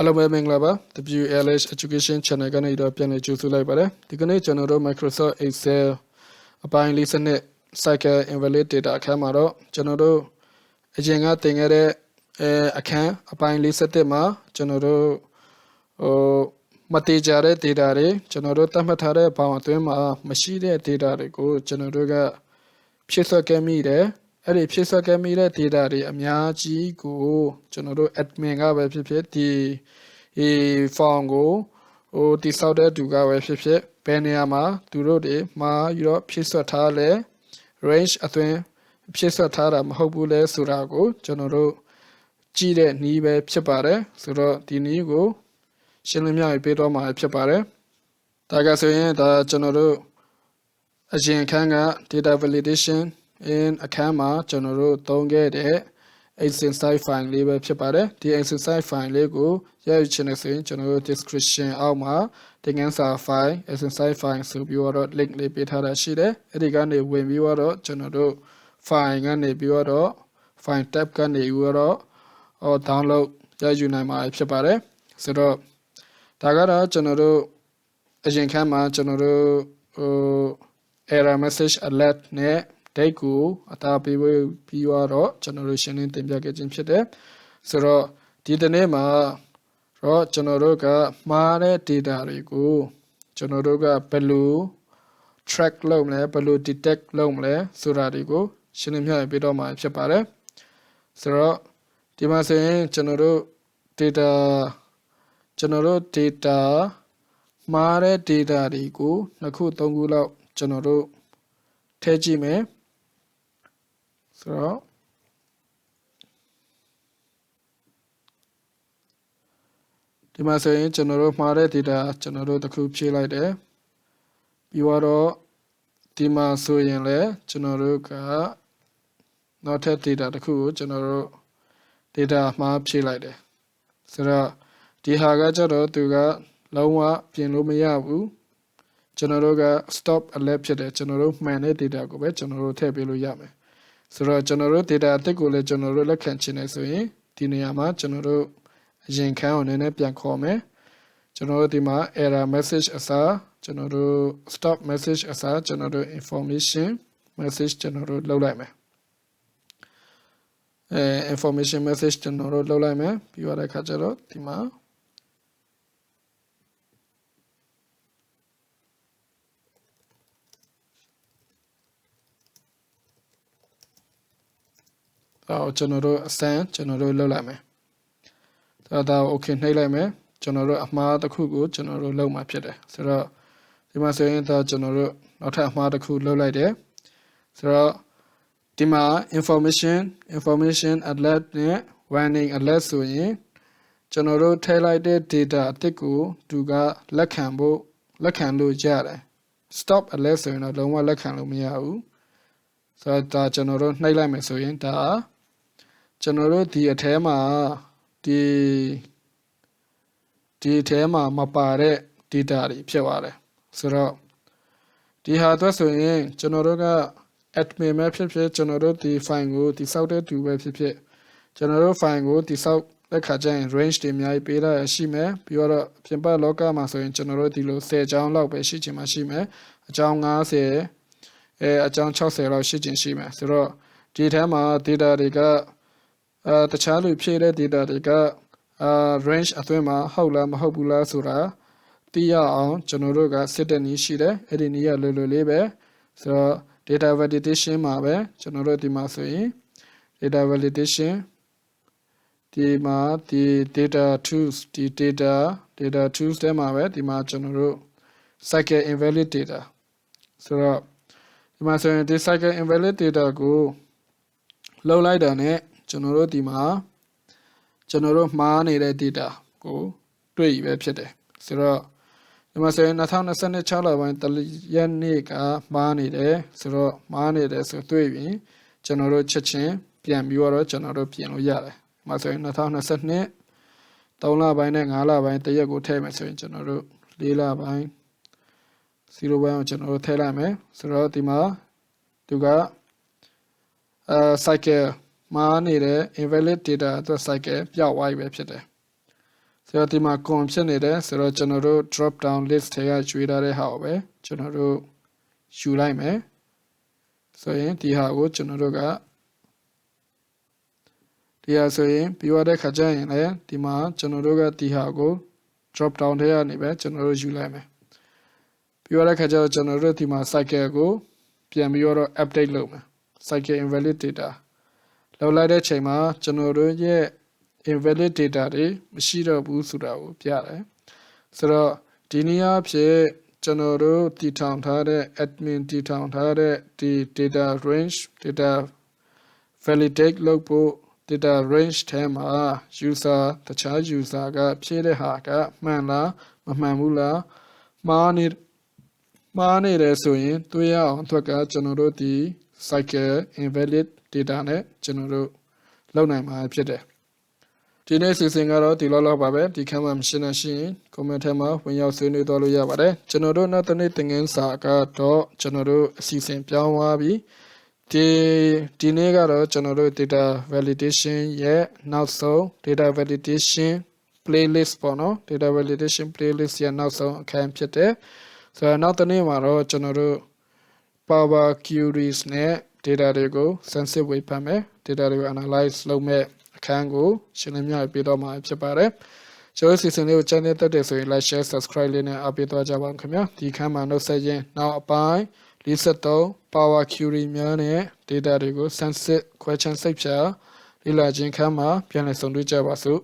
Hello, my name is WLH Education Channel. Can you drop in the juice like butter? The connection of Microsoft Excel applying listen it cycle invalid data camera general a jenga thing at a can applying listen tema general matijare data general tamatare pound machine data go general pisa camera. အဲ့ဒီဖြစ်ဆက်ခဲ့မိတဲ့ data တွေအများကြီးကိုကျွန်တော်တို့ admin ကပဲဖြစ်ဖြစ်ဒီ form ကိုတိစောက်တဲ့သူကပဲဖြစ်ဖြစ်ဘယ်နေရာမှာသူတို့တွေမှာပြီးတော့ဖြစ်ဆက်ထားလဲ range အတွင်းဖြစ်ဆက်ထားတာမဟုတ်ဘူးလဲဆိုတာကိုကျွန်တော်တို့ကြည့်တဲ့နည်းပဲဖြစ်ပါတယ်ဆိုတော့ဒီနည်းကိုရှင်းလင်းပြပေးတော့မှာဖြစ်ပါတယ်ဒါကဆိုရင်ဒါကျွန်တော်တို့အရင်ခန်းက data validation in အခန်းမှာကျွန်တော်တို့သုံးခဲ့တဲ့ exercise file လေးပဲဖြစ်ပါတယ်ဒီ exercise file လေးကိုရယူချင်တဲ့ဆိုရင်ကျွန်တော်တို့ description အောက်မှာသင်ခန်းစာ file exercise file ဆိုပြီးတော့ link လေးပေးထားတာရှိတယ်အဲ့ဒီကနေဝင်ပြီးတော့ကျွန်တော်တို့ file ကနေပြီးတော့ file tab ကနေပြီးတော့ download ရယူနိုင်မှာဖြစ်ပါတယ်ဆိုတော့ဒါကတော့ကျွန်တော်တို့အရင်ခန်းမှာကျွန်တော်တို့error message alert နဲ့date ကိုအသာပေးပြီးတော့ကျွန်တော်တို့ရှင်းလင်းတင်ပြခဲ့ခြင်းဖြစ်တယ်ဆိုတော့ဒီတနေ့မှာတော့ကျွန်တော်တို့ကမှားတဲ့ data တွေကိုကျွန်တော်တို့ကဘယ်လို track လုပ်မလဲဘယ်လို detect လုပ်မလဲဆိုတာတွေကိုရှင်းလင်းပြပေးတော့မှာဖြစ်ပါတယ်ဆိုတော့ဒီမှာဆိုရင်ကျွန်တော်တို့ data မှားတဲ့ data တွေကိုနှစ်ခုသုံးခုလောက်ကျွန်တော်တို့ထည့်ကြည့်မယ်ဆိုတော့ဒီမှာဆိုရင်ကျွန်တော်တို့မှားတဲ့ data ကျွန်တော်တို့တစ်ခုဖြည့်လိုက်တယ်ပြီးတော့ဒီမှာဆိုရင်လည်းကျွန်တော်တို့ကနောက်ထပ် data တစ်ခုကိုကျွန်တော်တို့ data မှားဖြည့်လိုက်တယ်ဆိုတော့ဒီဟာကကျတော့သူကလုံးဝပြင်လို့မရဘူးကျွန်တော်တို့က stop alert ဖြစ်တယ်ကျွန်တော်တို့မှန်တဲ့ data ကိုပဲကျွန်တော်တို့ထည့်ပေးလို့ရမယ်ဆိုတော့ကျွန်တော်တို့ data အသစ်ကိုလည်းကျွန်တော်တို့လက်ခံချင်တယ်ဆိုရင်ဒီနေရာမှာကျွန်တော်တို့အရင်ခန်းကိုနည်းနည်းပြန်ခေါ်မယ်ကျွန်တော်တို့ဒီမှာ error message အစားကျွန်တော်တို့ stop message အစားကျွန်တော်တို့ information message ကျွန်တော်တို့လုပ်လိုက်မယ်information message ကျွန်တော်တို့လုပ်လိုက်မယ်ပြီးတော့အခါကျတော့ဒီမှာကျွန်တော်တို့အစမ်းကျွန်တော်တို့လုပ်လိုက်မယ်ဒါ okay နှိပ်လိုက်မယ်ကျွန်တော်တို့အမှားတစ်ခုကိုကျွန်တော်တို့လုပ်မှာဖြစ်တယ်ဆိုတော့ဒီမှာဆိုရင်ကျွန်တော်တို့နောက်ထပ်အမှားတစ်ခုလုပ်လိုက်တယ်ဆိုတော့ဒီမှာ information alert နဲ့ warning alert ဆိုရင်ကျွန်တော်တို့ထည့်လိုက်တဲ့ data အသစ်ကိုသူကလက်ခံလို့ရတယ် stop alert ဆိုရင်တော့လုံးဝလက်ခံလို့မရဘူးဆိုတော့ဒါကျွန်တော်တို့နှိပ်လိုက်မယ်ဆိုရင်ဒါကျွန်တော်တို့ဒီအထဲမှာဒီအထဲမှာမပါတဲ့ data တွေဖြစ်သွားတယ်ဆိုတော့ဒီဟာအတွက်ဆိုရင်ကျွန်တော်တို့က admin ပဲဖြစ်ဖြစ်ကျွန်တော်တို့ဒီ file ကိုတိစောက်တဲ့သူပဲဖြစ်ဖြစ်ကျွန်တော်တို့ file ကိုတိစောက်တဲ့ခါကျရင် range တွေအများကြီးပေးရရှိမယ်ပြီးတော့ပြင်ပလောကမှာဆိုရင်ကျွန်တော်တို့ဒီလို10အကြောင်းလောက်ပဲရှိချင်မှရှိမယ်အကြောင်း50အကြောင်း60လောက်ရှိချင်ရှိမယ်ဆိုတော့ဒီထဲမှာ data တွေကတခြားလူဖြည့်တဲ့ data တွေက range အတွင်းမှာဟုတ်လားမဟုတ်ဘူးလားဆိုတာသိရအောင်ကျွန်တော်တို့ကစစ်တဲ့နည်းရှိတယ်အဲ့ဒီနည်းကလွယ်လွယ်လေးပဲဆိုတော့ data validation မှာပဲကျွန်တော်တို့ဒီမှာဆိုရင် data validation ဒီမှာဒီ data tools ဒီ data tools ထဲမှာပဲဒီမှာကျွန်တော်တို့ cycle invalid data ဆိုတော့ဒီမှာဆိုရင်ဒီ cycle invalid data ကိုလှုပ်လိုက်တာနဲ့ကျွန်တော်တို့ဒီမှာကျွန်တော်တို့မှားနေတဲ့ data ကိုတွေ့ရပဲဖြစ်တယ်ဆိုတော့ဒီမှာဆိုရင်2026လပိုင်းရက်နေ့ကမှားနေတယ်ဆိုတော့မှားနေတယ်ဆိုတွေ့ရင်ကျွန်တော်တို့ချက်ချင်းပြန်ပြီးတော့ကျွန်တော်တို့ပြင်လို့ရတယ်ဒီမှာဆိုရင်2022 3လပိုင်းနဲ့5လပိုင်းတရက်ကိုထည့်မယ်ဆိုရင်ကျွန်တော်တို့4လပိုင်း0ပိုင်းကိုကျွန်တော်တို့ထည့်လိုက်မယ်ဆိုတော့ဒီမှာသူကcycle မှားနေတဲ့ invalid data အတွက် cycle ပြောက်သွားပြီပဲဖြစ်တယ် ဆိုတော့ဒီမှာ con ဖြစ်နေတယ်ဆိုတော့ကျွန်တော်တို့ drop down list ထဲကရွေးထားတဲ့ဟာကိုပဲကျွန်တော်တို့ယူလိုက်မယ်ဆိုရင်ဒီဟာကိုကျွန်တော်တို့ကဒီဟာဆိုရင်ပြီးသွားတဲ့ခါကျရင်လည်းဒီမှာကျွန်တော်တို့ကဒီဟာကို drop down ထဲကနေပဲကျွန်တော်တို့ယူလိုက်မယ်ပြီးသွားတဲ့ခါကျတော့ကျွန်တော်တို့ဒီမှာ cycle ကိုပြန်ပြီးတော့ update လုပ်မယ် cycle invalid data လောက်လိုက်တဲ့ချိန်မှာကျွန်တော်တို့ရဲ့ invalid data တွေမရှိတော့ဘူးဆိုတာကိုပြတယ်ဆိုတော့ဒီနည်းအားဖြင့်ကျွန်တော်တို့တည်ထောင်ထားတဲ့ admin တည်ထောင်ထားတဲ့ဒီ data range data validate လုပ်ဖို့ data range ထဲမှာ user တခြား user ကဖြည့်တဲ့ဟာကမှန်လားမမှန်ဘူးလားမှားနေတယ်ဆိုရင်တွေ့ရအောင်အတွက်ကကျွန်တော်တို့ဒီ cycle invalid data နဲ့ကျွန်တော်တို့လုပ်နိုင်မှာဖြစ်တယ်ဒီနေ့စီစဉ်ကတော့ဒီလောက်ပါပဲဒီခန်းမှာမရှင်းနိုင် comment ထဲမှာဝင်ရောက်ဆွေးနွေးသွားလို့ရပါတယ်ကျွန်တော်တို့နောက်တစ်နေ့သင်ခန်းစာကတော့ကျွန်တော်တို့အစီအစဉ်ပြောင်းသွားပြီဒီနေ့ကတော့ကျွန်တော်တို့ data validation ရဲ့နောက်ဆုံး data validation playlist ပေါ့နော် data validation playlist ရဲ့နောက်ဆုံးအခန်းဖြစ်တယ်ဆိုတော့နောက်တစ်နေ့မှာတော့ကျွန်တော်တို့ power queries နဲ့ data တွေကို sensitive ဝေဖန်မယ် data တွေကို analyze လုပ်မယ်အခန်းကိုရှင်းလင်းပြပေးတော့မှာဖြစ်ပါတယ်ကျွန်တော်စီစဉ်လေးကို channel တက်တယ်ဆိုရင် like share subscribe လေးနဲ့အားပေးသွားကြပါဦးခင်ဗျာဒီခန်းမှာနှုတ်ဆက်ရင်နောက်အပိုင်း53 power query များနဲ့ data တွေကို sensitive question စိတ်ဖြာလေ့လာခြင်းခန်းမှာပြန်လည်ဆုံတွေ့ကြပါစို့